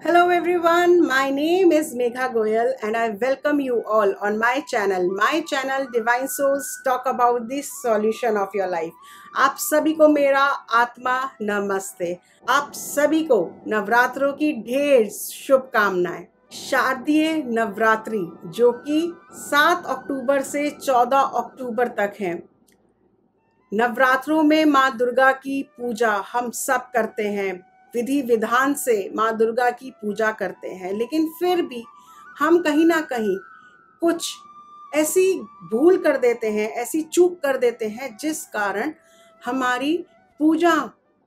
Hello everyone, my name is Megha Goyal and I welcome you all on my channel. My channel Divine Souls talk about the solution of your life. आप सभी को मेरा आत्मा नमस्ते। आप सभी को नवरात्रों की ढेर शुभकामनाएं। शारदीय नवरात्रि जो कि 7 अक्टूबर से 14 अक्टूबर तक है। नवरात्रों में माँ दुर्गा की पूजा हम सब करते हैं, विधि विधान से माँ दुर्गा की पूजा करते हैं, लेकिन फिर भी हम कहीं ना कहीं कुछ ऐसी भूल कर देते हैं, ऐसी चूक कर देते हैं जिस कारण हमारी पूजा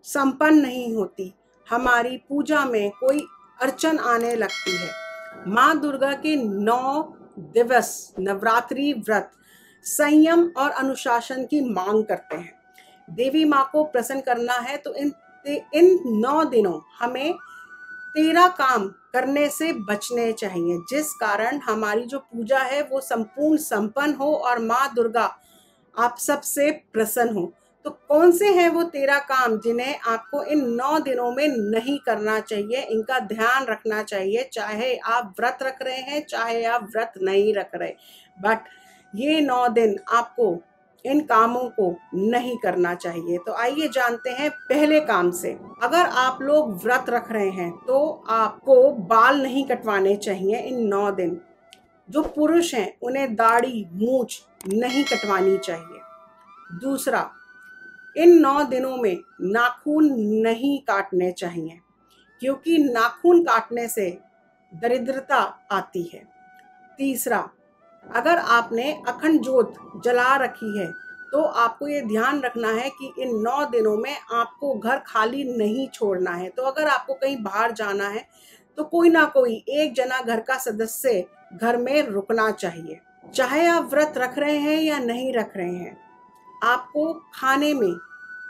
संपन्न नहीं होती, हमारी पूजा में कोई अड़चन आने लगती है। माँ दुर्गा के 9 दिवस नवरात्रि व्रत संयम और अनुशासन की मांग करते हैं। देवी माँ को प्रसन्न करना है तो इन 9 दिनों हमें 13 काम करने से बचने चाहिए, जिस कारण हमारी जो पूजा है वो संपूर्ण संपन्न हो और माँ दुर्गा आप सबसे प्रसन्न हो। तो कौन से हैं वो 13 काम जिन्हें आपको इन 9 दिनों में नहीं करना चाहिए, इनका ध्यान रखना चाहिए, चाहे आप व्रत रख रहे हैं चाहे आप व्रत नहीं रख रहे, बट ये 9 दिन आपको इन कामों को नहीं करना चाहिए। तो आइए जानते हैं पहले काम से। अगर आप लोग व्रत रख रहे हैं तो आपको बाल नहीं कटवाने चाहिए इन 9 दिन। जो पुरुष हैं उन्हें दाढ़ी मूछ नहीं कटवानी चाहिए। दूसरा, इन 9 दिनों में नाखून नहीं काटने चाहिए, क्योंकि नाखून काटने से दरिद्रता आती है। तीसरा, अगर आपने अखंड ज्योत जला रखी है तो आपको ये ध्यान रखना है कि इन 9 दिनों में आपको घर खाली नहीं छोड़ना है। तो अगर आपको कहीं बाहर जाना है तो कोई ना कोई एक जना घर का सदस्य घर में रुकना चाहिए। चाहे आप व्रत रख रहे हैं या नहीं रख रहे हैं, आपको खाने में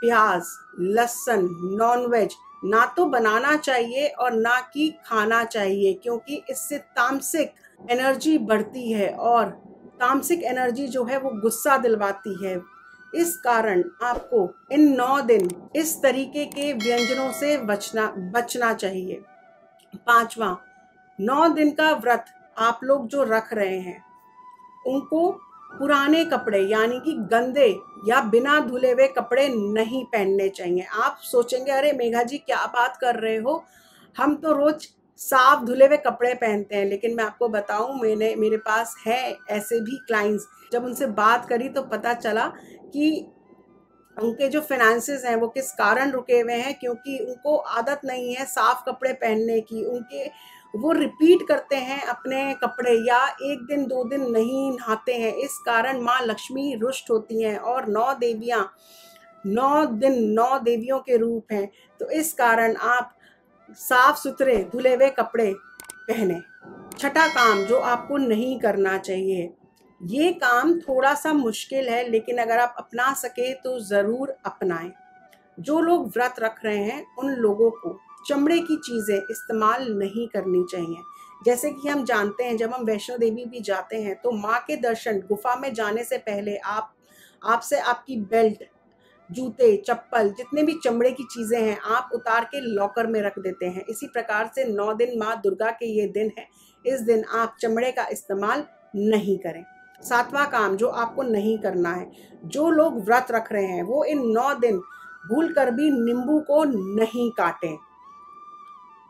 प्याज, लहसुन, नॉनवेज ना तो बनाना चाहिए और ना कि खाना चाहिए, क्योंकि इससे तामसिक एनर्जी बढ़ती है और तामसिक एनर्जी जो है वो गुस्सा दिलवाती है। इस कारण आपको इन 9 दिन इस तरीके के व्यंजनों से बचना चाहिए। पांचवा, 9 दिन का व्रत आप लोग जो रख रहे हैं उनको पुराने कपड़े यानी कि गंदे या बिना धुले हुए कपड़े नहीं पहनने चाहिए। आप सोचेंगे अरे मेघा जी क्या बात कर रहे हो, हम तो रोज साफ धुले हुए कपड़े पहनते हैं। लेकिन मैं आपको बताऊं, मेरे पास है ऐसे भी क्लाइंट्स। जब उनसे बात करी तो पता चला कि उनके जो फाइनेंसेस हैं वो किस कारण रुके हुए हैं, क्योंकि उनको आदत नहीं है साफ कपड़े पहनने की। वो रिपीट करते हैं अपने कपड़े या 1 दिन 2 दिन नहीं नहाते हैं। इस कारण माँ लक्ष्मी रुष्ट होती हैं और 9 देवियाँ 9 दिन 9 देवियों के रूप हैं। तो इस कारण आप साफ सुथरे धुले हुए कपड़े पहने। छठा काम जो आपको नहीं करना चाहिए, ये काम थोड़ा सा मुश्किल है लेकिन अगर आप अपना सके तो ज़रूर अपनाएं। जो लोग व्रत रख रहे हैं उन लोगों को चमड़े की चीज़ें इस्तेमाल नहीं करनी चाहिए। जैसे कि हम जानते हैं जब हम वैष्णो देवी भी जाते हैं तो माँ के दर्शन गुफा में जाने से पहले आपसे आपकी बेल्ट, जूते, चप्पल, जितने भी चमड़े की चीज़ें हैं आप उतार के लॉकर में रख देते हैं। इसी प्रकार से 9 दिन माँ दुर्गा के ये दिन है, इस दिन आप चमड़े का इस्तेमाल नहीं करें। 7वां काम जो आपको नहीं करना है, जो लोग व्रत रख रहे हैं वो इन 9 दिन भूल कर भी नींबू को नहीं काटें।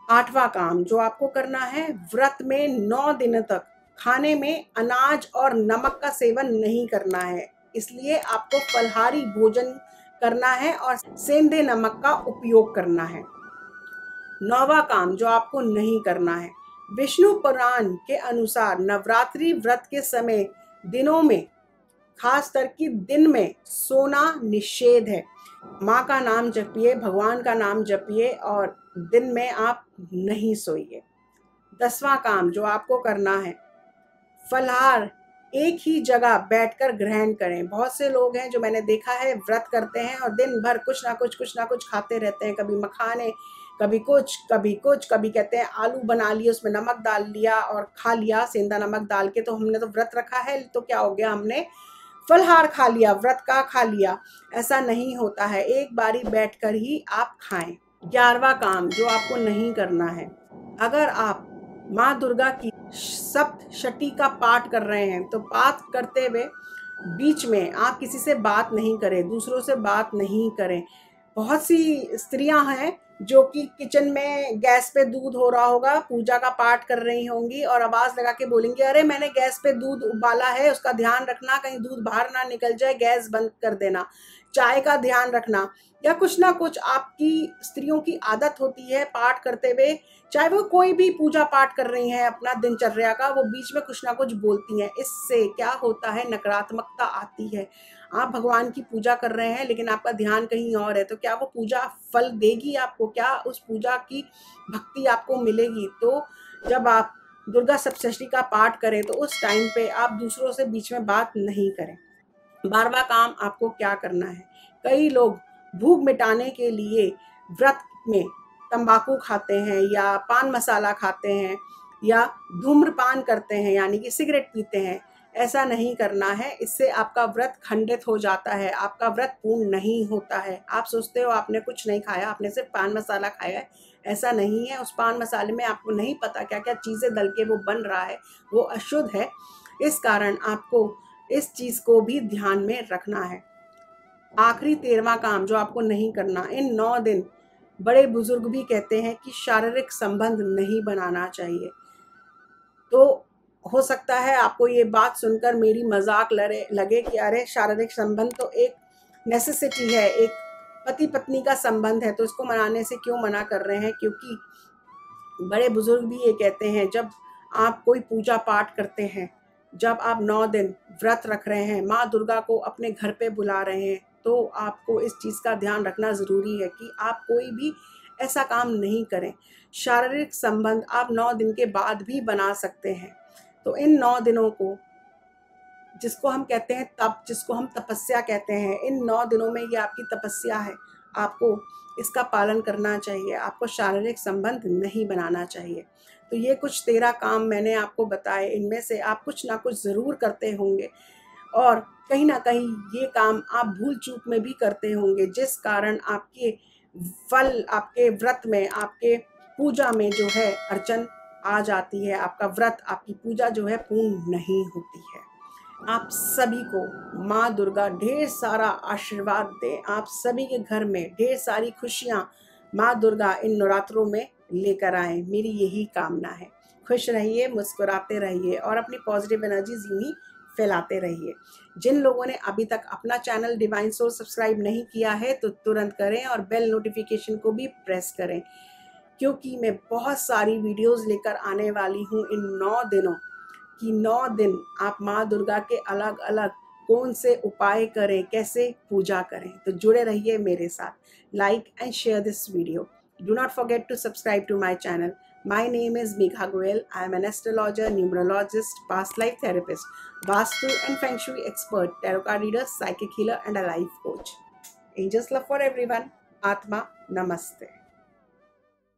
8वां काम जो आपको करना है, व्रत में 9 दिन तक खाने में अनाज और नमक का सेवन नहीं करना है, इसलिए आपको फलाहारी भोजन करना है और सेंधे नमक का उपयोग करना है। 9वां काम जो आपको नहीं करना है, विष्णु पुराण के अनुसार नवरात्रि व्रत के समय दिनों में, खास कर कि दिन में सोना निषेध है। माँ का नाम जपिए, भगवान का नाम जपिए और दिन में आप नहीं सोइए। 10वां काम जो आपको करना है, फलाहार एक ही जगह बैठकर ग्रहण करें। बहुत से लोग हैं जो मैंने देखा है व्रत करते हैं और दिन भर कुछ ना कुछ खाते रहते हैं, कभी मखाने, कभी कुछ कभी कुछ, कभी कहते हैं आलू बना लिए उसमें नमक डाल लिया और खा लिया सेंधा नमक डाल के, तो हमने तो व्रत रखा है तो क्या हो गया, हमने फलहार खा लिया, व्रत का खा लिया। ऐसा नहीं होता है, एक बारी बैठकर ही आप खाएं। 11वां काम जो आपको नहीं करना है, अगर आप माँ दुर्गा की सप्तशती का पाठ कर रहे हैं तो पाठ करते हुए बीच में आप किसी से बात नहीं करें, दूसरों से बात नहीं करें। बहुत सी स्त्रियां हैं जो कि किचन में गैस पे दूध हो रहा होगा, पूजा का पाठ कर रही होंगी और आवाज लगा के बोलेंगी, अरे मैंने गैस पे दूध उबाला है, उसका ध्यान रखना, कहीं दूध बाहर ना निकल जाए, गैस बंद कर देना, चाय का ध्यान रखना। या कुछ ना कुछ आपकी स्त्रियों की आदत होती है पाठ करते हुए, चाहे वो कोई भी पूजा पाठ कर रही हैं अपना दिनचर्या का, वो बीच में कुछ ना कुछ बोलती हैं। इससे क्या होता है, नकारात्मकता आती है। आप भगवान की पूजा कर रहे हैं लेकिन आपका ध्यान कहीं और है, तो क्या वो पूजा फल देगी आपको? क्या उस पूजा की भक्ति आपको मिलेगी? तो जब आप दुर्गा सप्तशती का पाठ करें तो उस टाइम पे आप दूसरों से बीच में बात नहीं करें। 12वां काम आपको क्या करना है, कई लोग भूख मिटाने के लिए व्रत में तंबाकू खाते हैं या पान मसाला खाते हैं या धूम्रपान करते हैं, यानी कि सिगरेट पीते हैं। ऐसा नहीं करना है, इससे आपका व्रत खंडित हो जाता है, आपका व्रत पूर्ण नहीं होता है। आप सोचते हो आपने कुछ नहीं खाया, आपने सिर्फ पान मसाला खाया है, ऐसा नहीं है। उस पान मसाले में आपको नहीं पता क्या क्या चीज़ें डल के वो बन रहा है, वो अशुद्ध है। इस कारण आपको इस चीज़ को भी ध्यान में रखना है। आखिरी 13वां काम जो आपको नहीं करना, इन 9 दिन बड़े बुजुर्ग भी कहते हैं कि शारीरिक संबंध नहीं बनाना चाहिए। तो हो सकता है आपको ये बात सुनकर मेरी मजाक लगे कि अरे शारीरिक संबंध तो एक नेसेसिटी है, एक पति पत्नी का संबंध है, तो इसको मनाने से क्यों मना कर रहे हैं? क्योंकि बड़े बुजुर्ग भी ये कहते हैं, जब आप कोई पूजा पाठ करते हैं, जब आप 9 दिन व्रत रख रहे हैं, माँ दुर्गा को अपने घर पे बुला रहे हैं, तो आपको इस चीज़ का ध्यान रखना ज़रूरी है कि आप कोई भी ऐसा काम नहीं करें। शारीरिक संबंध आप 9 दिन के बाद भी बना सकते हैं। तो इन 9 दिनों को, जिसको हम कहते हैं तप, जिसको हम तपस्या कहते हैं, इन 9 दिनों में ये आपकी तपस्या है, आपको इसका पालन करना चाहिए, आपको शारीरिक संबंध नहीं बनाना चाहिए। तो ये कुछ 13 काम मैंने आपको बताए, इनमें से आप कुछ ना कुछ ज़रूर करते होंगे और कहीं ना कहीं ये काम आप भूल चूक में भी करते होंगे, जिस कारण आपके फल, आपके व्रत में, आपके पूजा में जो है अड़चन आ जाती है, आपका व्रत, आपकी पूजा जो है पूर्ण नहीं होती है। आप सभी को माँ दुर्गा ढेर सारा आशीर्वाद दे, आप सभी के घर में ढेर सारी खुशियाँ माँ दुर्गा इन नवरात्रों में लेकर आए, मेरी यही कामना है। खुश रहिए, मुस्कुराते रहिए और अपनी पॉजिटिव एनर्जीज यूं ही फैलाते रहिए। जिन लोगों ने अभी तक अपना चैनल डिवाइन सोल सब्सक्राइब नहीं किया है तो तुरंत करें और बेल नोटिफिकेशन को भी प्रेस करें, क्योंकि मैं बहुत सारी वीडियोस लेकर आने वाली हूँ इन 9 दिनों कि 9 दिन आप माँ दुर्गा के अलग अलग कौन से उपाय करें, कैसे पूजा करें। तो जुड़े रहिए मेरे साथ। Like and share this video. Do not forget to subscribe to my channel. My name is Megha Goel. I am an astrologer, numerologist, past life therapist, Vastu and Feng Shui expert, tarot card reader, psychic healer and a life coach. Angels love for everyone. Atma Namaste.